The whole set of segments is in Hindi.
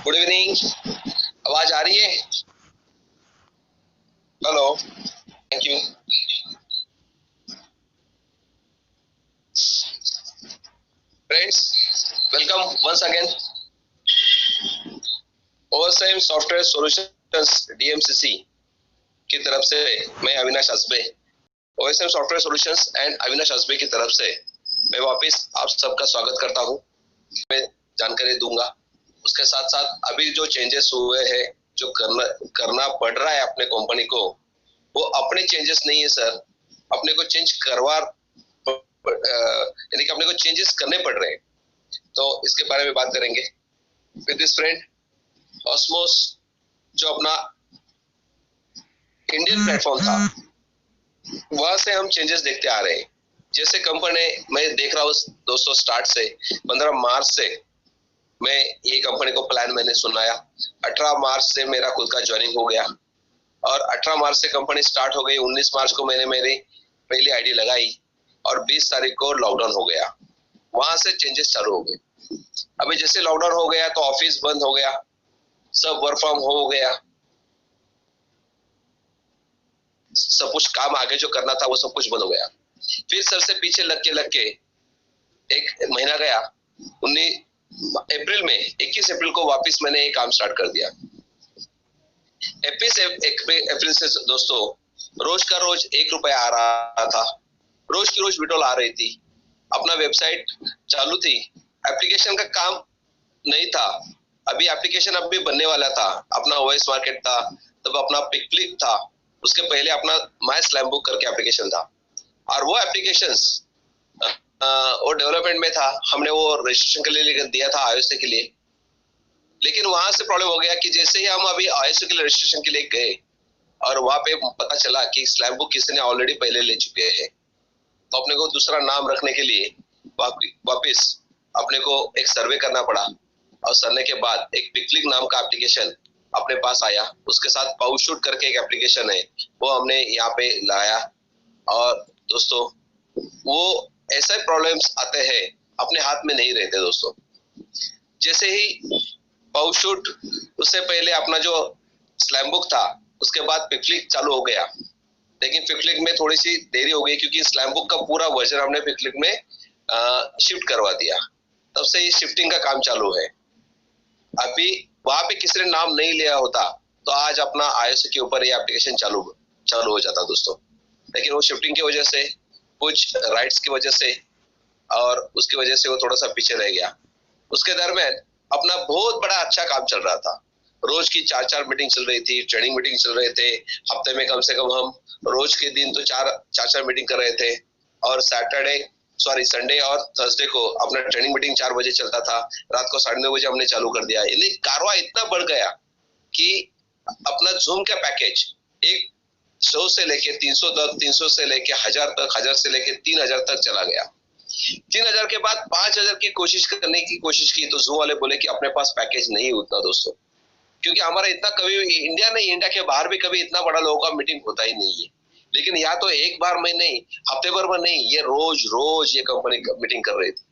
Good evening. आवाज आ रही है? Hello. Thank you friends, welcome once again. OSM software solutions DMCC की तरफ से मैं Avinash Hasbe, OSM software solutions and Avinash Hasbe की तरफ से मैं वापस आप सबका स्वागत करता हूं। मैं जानकारी दूंगा, उसके साथ साथ अभी जो चेंजेस हुए हैं, जो करना पड़ रहा है अपने कंपनी को, वो अपने चेंजेस नहीं है सर, अपने को चेंज करवा यानी कि अपने को चेंजेस करने पड़ रहे हैं। तो इसके बारे में बात करेंगे विद दिस फ्रेंड ऑस्मोस, जो अपना इंडियन प्लेटफॉर्म था, वहां से हम चेंजेस देखते आ रहे हैं। जैसे कंपनी मैं देख रहा हूँ दोस्तों, स्टार्ट से 15 मार्च से मैं ये कंपनी को प्लान मैंने सुनाया। 18 मार्च से मेरा खुद का ज्वाइनिंग हो गया और 18 मार्च से कंपनी स्टार्ट हो गई। 19 मार्च को मैंने मेरी पहली आईडी लगाई और 20 तारीख को लॉकडाउन हो गया। वहां से चेंजेस चालू हो गए। अभी जैसे लॉकडाउन हो गया तो ऑफिस बंद हो गया, सब वर्क फ्रॉम होम हो गया, सब कुछ काम आगे जो करना था वो सब कुछ बंद हो गया। फिर सर से पीछे लग के एक महीना गया। 19 अप्रैल में 21 अप्रैल को वापस मैंने ये काम स्टार्ट कर दिया। 21 अप्रैल से दोस्तों रोज का रोज 1 रुपया आ रहा था, रोज की रोज विड्रॉल आ रही थी। अपना वेबसाइट चालू थी, एप्लीकेशन का काम नहीं था। अभी एप्लीकेशन अभी बनने वाला था। अपना ओएस मार्केट था, तब अपना पिकफ्लिक था, उसके पहले अपना माय स्लैम बुक करके एप्लीकेशन था। और वो एप्लीकेशंस वो डेवलपमेंट में था। हमने वो रजिस्ट्रेशन के लिए दिया था आईओएस के लिए, लेकिन वहां से प्रॉब्लम हो गया कि जैसे ही हम अभी आईओएस के लिए रजिस्ट्रेशन के लिए गए और वहां पे पता चला कि स्लैम बुक किसी ने ऑलरेडी पहले ले चुके हैं, तो अपने को दूसरा नाम रखने के लिए वापिस अपने को एक सर्वे करना पड़ा। और सर्वे के बाद एक पिकफ्लिक नाम का एप्लीकेशन अपने पास आया, उसके साथ पाउशूट करके एक एप्लीकेशन है, वो हमने यहाँ पे लाया। और दोस्तों वो ऐसे प्रॉब्लम्स आते हैं, अपने हाथ में नहीं रहते दोस्तों। जैसे ही पाउशूट, उससे पहले अपना जो स्लैम बुक था, उसके बाद पिकफ्लिक चालू हो गया। लेकिन पिकफ्लिक में थोड़ी सी देरी हो गई क्योंकि स्लैम बुक का पूरा वर्जन हमने पिकफ्लिक में शिफ्ट करवा दिया। तब से ये शिफ्टिंग का काम चालू है। अभी वहां पे किसी ने नाम नहीं लिया होता तो आज अपना आईओएस के ऊपर ये एप्लीकेशन चालू चालू हो जाता दोस्तों। लेकिन वो शिफ्टिंग की वजह से, कुछ राइट्स की वजह से और उसकी वजह से वो थोड़ा सा पीछे रह गया। उसके दरमियान अपना बहुत बड़ा अच्छा काम चल रहा था। रोज की 4-4 मीटिंग चल रही थी, ट्रेनिंग मीटिंग चल रहे थे। हफ्ते में कम से कम हम रोज के दिन तो 4-4 मीटिंग कर रहे थे। और संडे और थर्सडे को अपना ट्रेनिंग मीटिंग 4 बजे चलता था। रात को 9:30 बजे हमने चालू कर दिया। यानी कारवा इतना बढ़ गया कि अपना जूम का पैकेज एक 100 से लेके 300 तक, 300 से लेके 1000 तक, 1000 से लेके 3000 तक चला गया। 3000 के बाद 5000 की कोशिश करने की कोशिश की तो जूम वाले बोले कि अपने पास पैकेज नहीं उतना दोस्तों, क्योंकि हमारा इतना कभी इंडिया नहीं, इंडिया के बाहर भी कभी इतना बड़ा लोगों का मीटिंग होता ही नहीं है। लेकिन यहाँ तो एक बार में नहीं, हफ्ते भर में नहीं, ये रोज रोज ये कंपनी मीटिंग कर रही थी।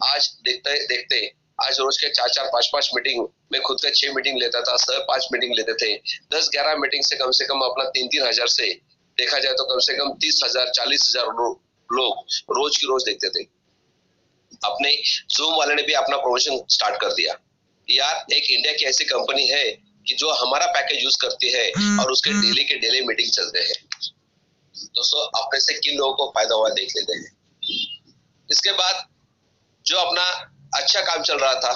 आज देखते देखते आज रोज के 4-4, 5-5 मीटिंग, मैं खुद का 6 मीटिंग लेता था, सर 5 मीटिंग लेते थे। 10-11 मीटिंग से कम अपना 3-3 हजार से देखा जाए तो कम से कम 30,000, 40,000 लोग रोज की रोज देखते थे। अपने जूम वाले ने भी अपना प्रमोशन स्टार्ट कर दिया। यार एक इंडिया की ऐसी कंपनी है कि जो हमारा पैकेज यूज करती है और उसके डेली के डेली मीटिंग चलते हैं। दोस्तों अपने से किन लोगों को फायदा हुआ देख लेते हैं। इसके बाद जो अपना अच्छा काम चल रहा था,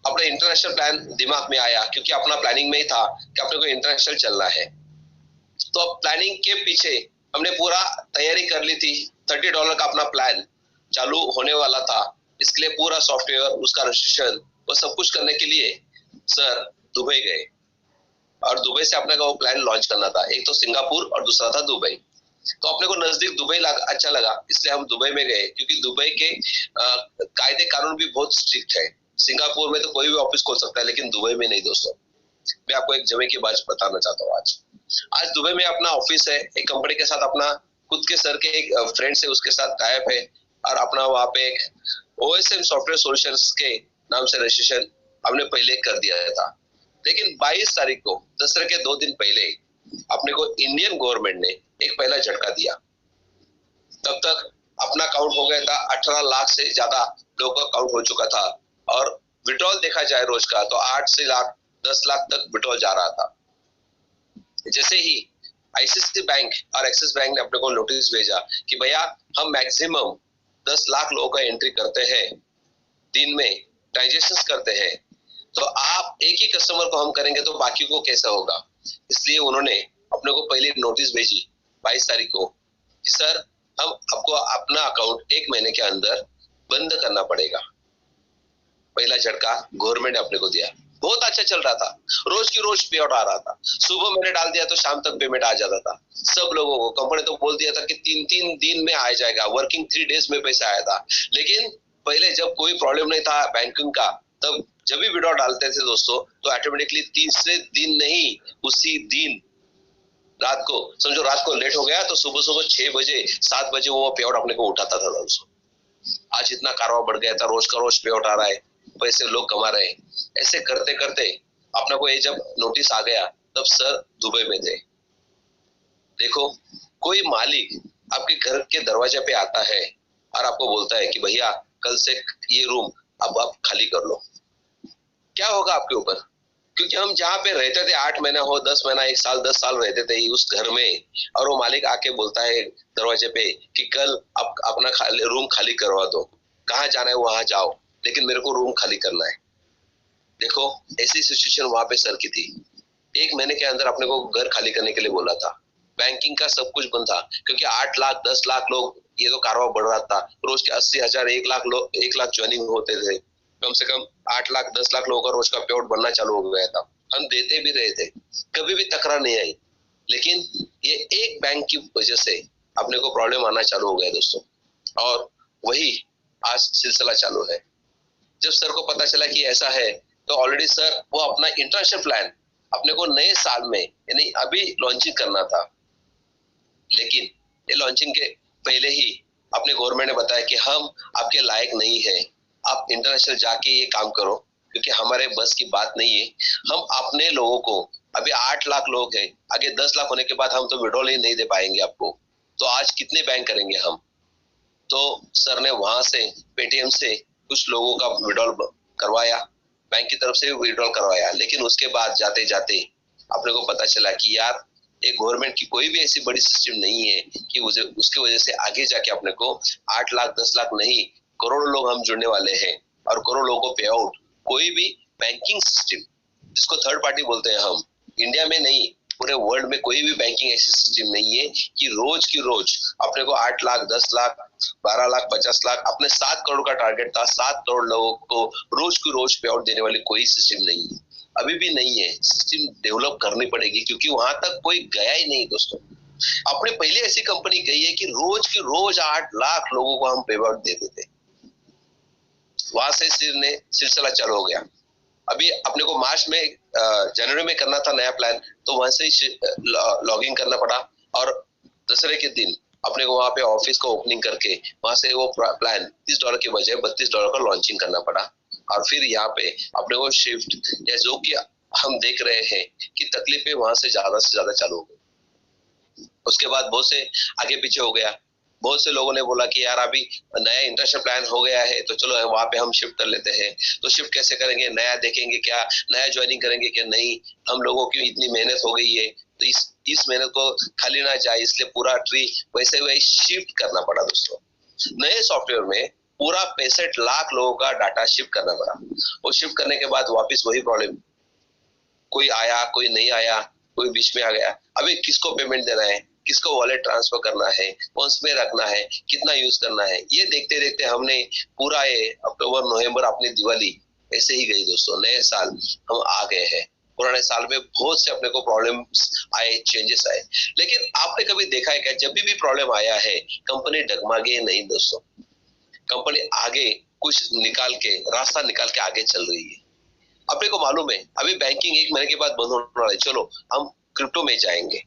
अपना इंटरनेशनल प्लान दिमाग में आया, क्योंकि अपना प्लानिंग में ही था कि अपने को इंटरनेशनल चलना है। तो अब प्लानिंग के पीछे हमने पूरा तैयारी कर ली थी। $30 का अपना प्लान चालू होने वाला था। इसके लिए पूरा सॉफ्टवेयर, उसका रजिस्ट्रेशन, वो सब कुछ करने के लिए सर दुबई गए और दुबई से अपने का वो प्लान लॉन्च करना था। एक तो सिंगापुर और दूसरा था दुबई। तो अपने को नजदीक दुबई अच्छा लगा, इसलिए हम दुबई में गए, क्योंकि दुबई के कायदे कानून भी बहुत स्ट्रिक्ट है। सिंगापुर में तो कोई भी ऑफिस खोल सकता है, लेकिन दुबई में नहीं दोस्तों। मैं आपको एक जगह की बात बताना चाहता हूँ। आज दुबई में अपना ऑफिस है, एक कंपनी के साथ अपना खुद के सर के एक फ्रेंड से उसके साथ टाइप है और अपना वहां पे एक ओएसएम सॉफ्टवेयर सॉल्यूशंस के नाम से रजिस्ट्रेशन हमने पहले कर दिया था। लेकिन 22 तारीख को दशहरे के 2 दिन पहले अपने को इंडियन गवर्नमेंट ने एक पहला झटका दिया। तब तक अपना काउंट हो गया था 18 लाख से ज्यादा लोगों का काउंट हो चुका था और विड्रॉल देखा जाए रोज का तो 8 से लाख 10 लाख तक विड्रॉल जा रहा था। जैसे ही आईसीआईसीआई बैंक और एक्सिस बैंक ने अपने को नोटिस भेजा कि भैया हम मैक्सिमम 10 लाख लोगों का एंट्री करते हैं दिन में, ट्रांजेक्शन करते हैं, तो आप एक ही कस्टमर को हम करेंगे तो बाकी को कैसा होगा। इसलिए उन्होंने अपने को पहले नोटिस भेजी 22 तारीख को कि सर हम आपको अपना अकाउंट 1 महीने के अंदर बंद करना पड़ेगा। पहला झटका गवर्नमेंट ने अपने को दिया। बहुत अच्छा चल रहा था, रोज की रोज पे आउट आ रहा था, सुबह मैंने डाल दिया तो शाम तक पेमेंट आ जाता था सब लोगों को। कंपनी तो बोल दिया था कि 3-3 दिन में आ जाएगा, वर्किंग 3 डेज में पैसा आया था। लेकिन पहले जब कोई प्रॉब्लम नहीं था बैंकिंग का, तब जब भी विड्रॉ डालते थे दोस्तों तो ऑटोमेटिकली तीसरे दिन नहीं उसी दिन रात को, समझो रात को लेट हो गया तो सुबह सुबह 6 बजे 7 बजे वो पे आउट अपने को उठाता था दोस्तों। आज इतना कारोबार बढ़ गया था, रोज का रोज पे आउट आ रहा है, पैसे लोग कमा रहे हैं। ऐसे करते करते अपने को ये जब नोटिस आ गया तब सर दुबई में थे। देखो कोई मालिक आपके घर के दरवाजे पे आता है और आपको बोलता है कि भैया कल से ये रूम अब आप खाली कर लो, क्या होगा आपके ऊपर? क्योंकि हम जहाँ पे रहते थे 8 महीना हो 10 महीना 1 साल 10 साल रहते थे उस घर में, और वो मालिक आके बोलता है दरवाजे पे कि कल आप अपना रूम खाली करवा दो, कहाँ जाना है वहां जाओ, लेकिन मेरे को रूम खाली करना है। देखो ऐसी सिचुएशन वहां पे सर की थी। 1 महीने के अंदर अपने को घर खाली करने के लिए बोला था। बैंकिंग का सब कुछ बंद था क्योंकि 8 लाख 10 लाख लोग, ये तो कारोबार बढ़ रहा था, रोज के 80,000 1 लाख लोग 1 लाख ज्वाइनिंग होते थे। कम से कम 8 लाख 10 लाख लोगों का रोज का पे आउट बनना चालू हो गया था। हम देते भी रहे थे, कभी भी तकरार नहीं आई। लेकिन ये एक बैंक की वजह से अपने को प्रॉब्लम आना चालू हो गया दोस्तों, और वही आज सिलसिला चालू है। जब सर को पता चला कि ऐसा है तो ऑलरेडी सर वो अपना इंटरनेशनल प्लान अपने को नए साल में यानी अभी लॉन्चिंग करना था। लेकिन ये लॉन्चिंग के पहले ही अपने गवर्नमेंट ने बताया कि हम आपके लायक नहीं है, आप इंटरनेशनल जाके ये काम करो, क्योंकि हमारे बस की बात नहीं है। हम अपने लोगों को, अभी 8 लाख लोग हैं, आगे 10 लाख होने के बाद हम तो विड्रॉल ही नहीं दे पाएंगे आपको, तो आज कितने बैंक करेंगे हम। तो सर ने वहां से पेटीएम से कुछ लोगों का विड्रॉल करवाया, बैंक की तरफ से भी विड्रॉल करवाया। लेकिन उसके बाद जाते जाते अपने को पता चला कि यार एक गवर्नमेंट की कोई भी ऐसी बड़ी सिस्टम नहीं है कि उसके वजह से आगे जाके अपने को 8 लाख 10 लाख नहीं, करोड़ों लोग हम जुड़ने वाले हैं, और करोड़ों लोगों को पे आउट। कोई भी बैंकिंग सिस्टम जिसको थर्ड पार्टी बोलते हैं हम, इंडिया में नहीं पूरे वर्ल्ड में कोई भी बैंकिंग ऐसी सिस्टम नहीं है कि रोज की रोज अपने को 8 लाख 10 लाख 12 लाख 50 लाख, अपने 7 करोड़ का टारगेट था, 7 करोड़ लोगों को रोज की रोज पे आउट देने वाली कोई सिस्टम नहीं है, अभी भी नहीं है। सिस्टम डेवलप करनी पड़ेगी क्योंकि वहां तक कोई गया ही नहीं दोस्तों। अपने पहले ऐसी कंपनी गई है कि रोज की रोज 8 लाख लोगों को हम पे आउट देते थे, वहां से सिलसिला चालू हो गया। अभी अपने को मार्च में जनवरी में करना था नया प्लान, तो वहां से ही लॉग इन करना पड़ा, और दशहरे के दिन अपने को वहां पे ऑफिस को ओपनिंग करके वहां से वो प्लान $30 के बजाय $32 का लॉन्चिंग करना पड़ा। और फिर यहाँ पे अपने को शिफ्ट, या जो कि हम देख रहे हैं कि तकलीफें वहां से ज्यादा चालू हो गई। उसके बाद बहुत से आगे पीछे हो गया। बहुत से लोगों ने बोला कि यार अभी नया इंटरनेशनल प्लान हो गया है तो चलो वहां पे हम शिफ्ट कर लेते हैं। तो शिफ्ट कैसे करेंगे, नया देखेंगे क्या, नया ज्वाइनिंग करेंगे क्या, नहीं हम लोगों की इतनी मेहनत हो गई है तो इस मेहनत को खाली ना जाए, इसलिए पूरा ट्री वैसे वही शिफ्ट करना पड़ा दोस्तों। नए सॉफ्टवेयर में पूरा 65 लाख लोगों का डाटा शिफ्ट करना पड़ा। वो शिफ्ट करने के बाद वापिस वही प्रॉब्लम, कोई आया कोई नहीं आया, कोई बीच में आ गया। अभी किसको पेमेंट देना है, किसको वॉलेट ट्रांसफर करना है, कौन में रखना है, कितना यूज करना है, ये देखते देखते हमने पूरा ये अक्टूबर नवंबर अपनी दिवाली ऐसे ही गई दोस्तों। नए साल हम आ गए हैं, पुराने साल में बहुत से अपने को प्रॉब्लम्स आए, चेंजेस आए। लेकिन आपने कभी देखा है क्या, जब भी प्रॉब्लम आया है कंपनी डगमगे नहीं दोस्तों, कंपनी आगे कुछ निकाल के, रास्ता निकाल के आगे चल रही है। अपने को मालूम है अभी बैंकिंग 1 महीने के बाद बंद होने वाला है, चलो हम क्रिप्टो में जाएंगे,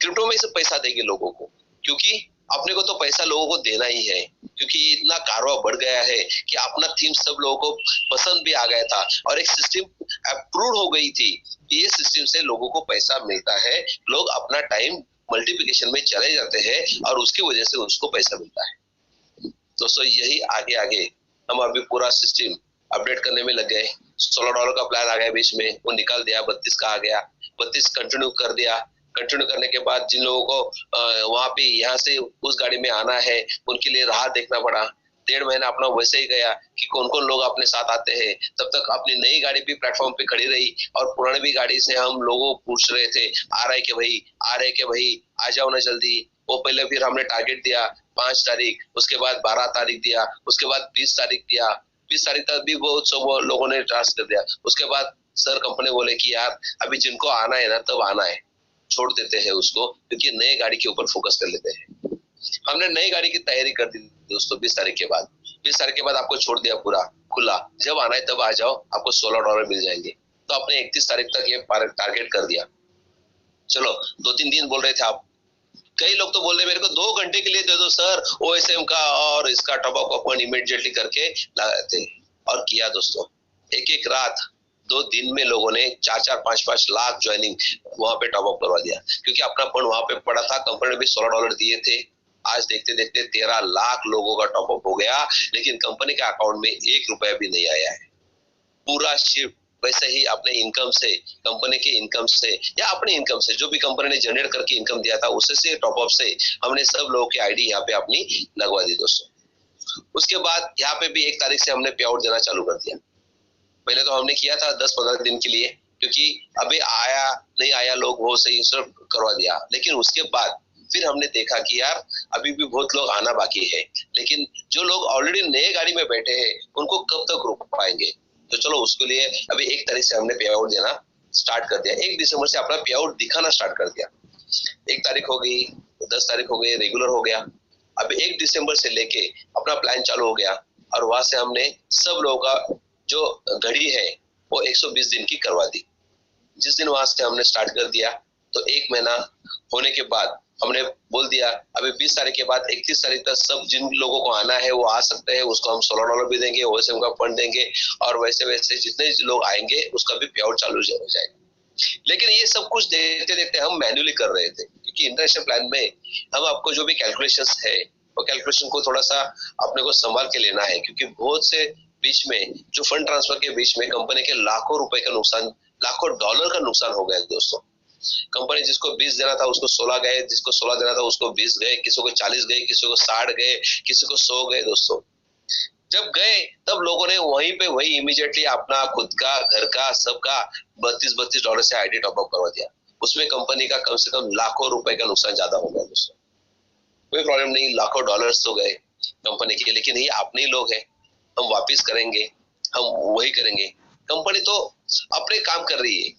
क्रिप्टो में से पैसा देंगे लोगों को, क्योंकि अपने को तो पैसा लोगों को देना ही है, क्योंकि इतना कारवा बढ़ गया है कि अपना थीम सब लोगों को पसंद भी आ गया था और एक सिस्टम अप्रूव हो गई थी कि ये सिस्टम से लोगों को पैसा मिलता है, लोग अपना टाइम मल्टीप्लिकेशन में चले जाते हैं और उसकी वजह से उसको पैसा मिलता है। दोस्तों यही आगे आगे हम अभी पूरा सिस्टम अपडेट करने में लग गए। $16 का प्लान आ गया बीच में, वो निकाल दिया, 32 का आ गया, 32 कंटिन्यू कर दिया। कंटिन्यू करने के बाद जिन लोगों को वहां पे यहाँ से उस गाड़ी में आना है उनके लिए राह देखना पड़ा। 1.5 महीना अपना वैसे ही गया कि कौन कौन लोग अपने साथ आते हैं। तब तक अपनी नई गाड़ी भी प्लेटफॉर्म पे खड़ी रही और पुरानी भी गाड़ी से हम लोगों पूछ रहे थे, आ रहे कि भाई, आ रहे कि भाई, आ जाओ ना जल्दी। वो पहले फिर हमने टारगेट दिया 5 तारीख, उसके बाद 12 तारीख दिया, उसके बाद 20 तारीख दिया। 20 तारीख तक भी बहुत सब लोगों ने टास्क कर दिया। उसके बाद सर कंपनी बोले कि यार अभी जिनको आना है ना तब आना है, छोड़ देते हैं उसको, क्योंकि नए गाड़ी के ऊपर फोकस कर लेते हैं। हमने नई गाड़ी की तैयारी कर दी दोस्तों। 20 तारीख के बाद, 20 तारीख के बाद आपको छोड़ दिया पूरा खुला, जब आना है तब आ जाओ, आपको $16 मिल जाएंगे। तो आपने 31 तारीख तक ये टारगेट कर दिया। चलो 2-3 दिन बोल रहे थे आप, कई लोग तो बोल रहे मेरे को 2 घंटे के लिए दे दो सर, ओएसएम का और इसका टॉप अप अपन इमीडिएटली करके लगाते। और किया दोस्तों, एक एक रात 2 दिन में लोगों ने 4-4, 5-5 लाख ज्वाइनिंग वहां पे टॉप अप करवा दिया, क्योंकि अपना फंड वहां पे पड़ा था। कंपनी ने भी $16 दिए थे। आज देखते देखते 13 लाख लोगों का टॉप अप हो गया, लेकिन कंपनी के अकाउंट में 1 रुपया भी नहीं आया है। पूरा शिफ्ट वैसे ही अपने इनकम से, कंपनी के इनकम से या अपने इनकम से, जो भी कंपनी ने जनरेट करके इनकम दिया था उससे से टॉप अप से हमने सब लोगों की आईडी यहाँ पे अपनी लगवा दी दोस्तों। उसके बाद यहाँ पे भी 1 तारीख से हमने पे आउट देना चालू कर दिया। पहले तो हमने किया था 10-15 दिन के लिए, क्योंकि अभी आया नहीं आया लोग वो सही सब करवा दिया। लेकिन उसके बाद फिर हमने देखा कि यार अभी भी बहुत लोग आना बाकी है, लेकिन जो लोग ऑलरेडी नए गाड़ी में बैठे हैं उनको कब तक रोक पाएंगे। तो चलो उसके लिए अभी 1 तारीख से हमने पे आउट देना स्टार्ट कर दिया। 1 दिसंबर से अपना पे आउट दिखाना स्टार्ट कर दिया। 1 तारीख हो गई, 10 तारीख हो गई, रेगुलर हो गया। अब 1 दिसंबर से लेके अपना प्लान चालू हो गया और वहां से हमने सब लोगों का जो घड़ी है वो 120 दिन की करवा दी। जिस दिन वहां से हमने स्टार्ट कर दिया तो 1 महीना होने के बाद हमने बोल दिया अभी 20 तारीख के बाद 31 तारीख तक सब जिन लोगों को आना है वो आ सकते हैं, उसको हम $16 भी देंगे, ओएसएम का फंड देंगे और वैसे वैसे जितने लोग आएंगे उसका भी पे आउट चालू हो जाएगा। लेकिन ये सब कुछ देते देते हम मैन्युअली कर रहे थे, क्योंकि इंटरनेशनल प्लान में हम आपको जो भी कैलकुलेशंस है वो कैलकुलेशन को थोड़ा सा अपने को संभाल के लेना है, क्योंकि बहुत से बीच में जो फंड ट्रांसफर के बीच में कंपनी के लाखों रुपए का नुकसान, लाखों डॉलर का नुकसान हो गया दोस्तों। कंपनी जिसको 20 देना था उसको 16 गए, जिसको 16 देना था उसको 20 गए, किसी को 40 गए, किसी को 60 गए, किसी को 100 गए दोस्तों। जब गए तब लोगों ने वहीं पे वही इमीडिएटली अपना खुद का, घर का, सबका $32 से आईडी टॉप अप करवा दिया। उसमें कंपनी का कम से कम लाखों रुपए का नुकसान ज्यादा हो गया दोस्तों। कोई प्रॉब्लम नहीं, लाखों डॉलर्स तो गए कंपनी के, लेकिन ये अपने ही लोग हैं, हम वापिस करेंगे, हम वही करेंगे। कंपनी तो अपने काम कर रही है,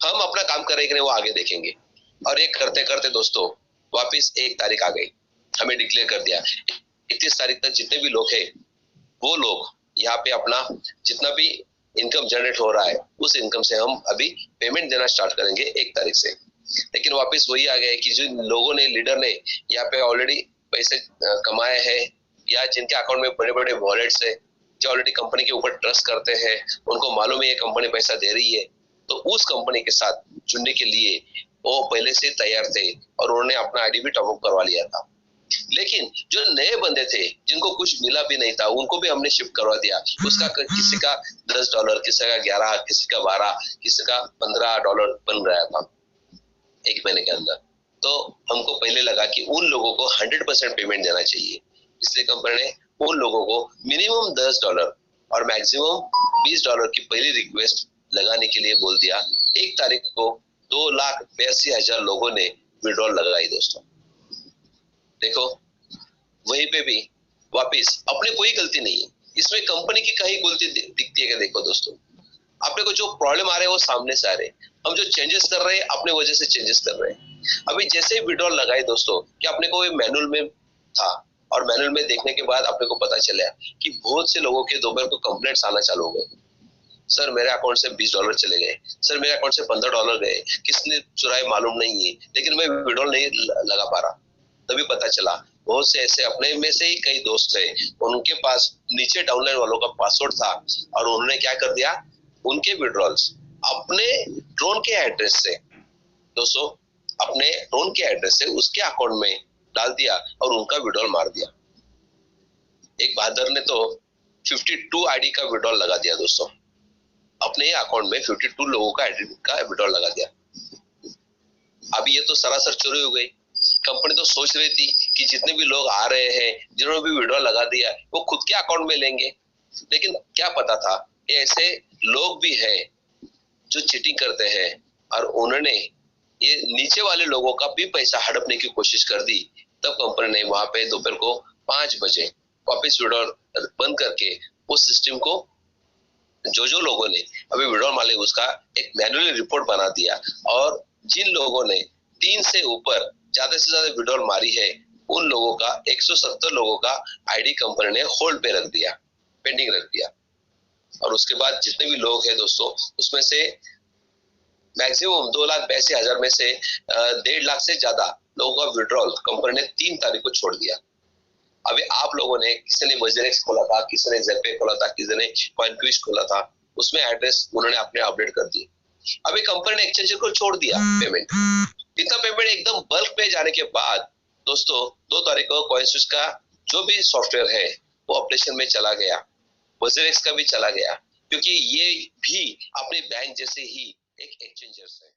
हम अपना काम कर रहे हैं वो आगे देखेंगे। और ये करते करते दोस्तों वापिस 1 तारीख आ गई, हमें डिक्लेयर कर दिया 31 तारीख तक जितने भी लोग हैं वो लोग यहाँ पे अपना जितना भी इनकम जनरेट हो रहा है उस इनकम से हम अभी पेमेंट देना स्टार्ट करेंगे 1 तारीख से। लेकिन वापस वही आ गया कि जिन लोगों ने, लीडर ने यहाँ पे ऑलरेडी पैसे कमाए हैं या जिनके अकाउंट में बड़े बड़े वॉलेट्स है, जो ऑलरेडी कंपनी के ऊपर ट्रस्ट करते हैं, उनको मालूम है ये कंपनी पैसा दे रही है, तो उस कंपनी के साथ जुड़ने के लिए वो पहले से तैयार थे और उन्होंने अपना आईडी भी टॉप अप करवा लिया था। लेकिन जो नए बंदे थे जिनको कुछ मिला भी नहीं था उनको भी हमने शिफ्ट करवा दिया। उसका किसी का $10, किसी का 11, किसी का 12, किसी का $15 बन रहा था 1 महीने के अंदर। तो हमको पहले लगा कि उन लोगों को 100% पेमेंट देना चाहिए, इसलिए कंपनी ने उन लोगों को मिनिमम $10 और मैक्सिमम $20 की पहली रिक्वेस्ट लगाने के लिए बोल दिया। 1 तारीख को 2,82,000 लोगों ने विड्रॉल लगाई दोस्तों। देखो वहीं पे भी वापिस अपने कोई गलती नहीं है, इसमें कंपनी की कहीं गलती दिखती है क्या? देखो दोस्तों, अपने को जो प्रॉब्लम आ रहे हैं वो सामने से आ रहे हैं, हम जो चेंजेस कर रहे हैं अपने वजह से चेंजेस कर रहे हैं। अभी जैसे ही विड्रॉल लगाए दोस्तों कि अपने को मैनुअल में था और मैनुअल में देखने के बाद अपने को पता चला कि बहुत से लोगों के दोपहर को कंप्लेंट्स आना चालू हो गए। सर मेरे अकाउंट से $20 चले गए, सर मेरे अकाउंट से $15 गए, किसने चुराए मालूम नहीं है, लेकिन मैं विड्रॉल नहीं लगा पा रहा। तभी पता चला बहुत से ऐसे अपने में से ही कई दोस्त है, उनके पास नीचे डाउनलाइन वालों का पासवर्ड था और उन्होंने क्या कर दिया, उनके विड्रॉल्स अपने ड्रोन के एड्रेस से, दोस्तों अपने ड्रोन के एड्रेस से उसके अकाउंट में डाल दिया और उनका विड्रॉल मार दिया। एक बहादुर ने तो 52 आईडी का विड्रॉल लगा दिया दोस्तों, अपने अकाउंट में 52 लोगों का आईडी का विड्रॉल लगा दिया। अभी ये तो सरासर चोरी हो गई। कंपनी तो सोच रही थी कि जितने भी लोग आ रहे हैं, जिन्होंने भी विड्रॉल लगा दिया वो खुद के अकाउंट में लेंगे, लेकिन क्या पता था ऐसे लोग भी हैं जो चीटिंग करते हैं और उन्होंने ये नीचे वाले लोगों का भी पैसा हड़पने की कोशिश कर दी। तब कंपनी ने वहां पे दोपहर को 5 बजे वापस विड्रॉल बंद करके उस सिस्टम को जो लोगों ने अभी विड्रॉल माले उसका एक मैनुअली रिपोर्ट बना दिया और जिन लोगों ने 3 से ऊपर ज्यादा से ज्यादा विड्रॉल मारी है उन लोगों का 170 लोगों का आईडी कंपनी ने होल्ड पे रख दिया, पेंडिंग रख दिया। और उसके बाद जितने भी लोग हैं दोस्तों उसमें से मैक्सिमम 2,82,000 में से 1.5 लाख से ज्यादा लोगों का विड्रॉल कंपनी ने 3 तारीख को छोड़ दिया। अभी आप लोगों ने, किसी ने वजरेक्स खोला था, किसी ने ज़ेपे खोला था, किसी ने कॉइनक्विस्ट खोला था, उसमें एड्रेस उन्होंने अपने अपडेट कर दिए। अभी कंपनी ने एक्सचेंजर को छोड़ दिया पेमेंट। इतना पेमेंट एकदम बल्क में जाने के बाद दोस्तों 2 तारीख को कॉइनस्विच का जो भी सॉफ्टवेयर है वो ऑपरेशन में चला गया, वजरेक्स का भी चला गया, क्योंकि ये भी अपने बैंक जैसे ही एक एक्सचेंजर है।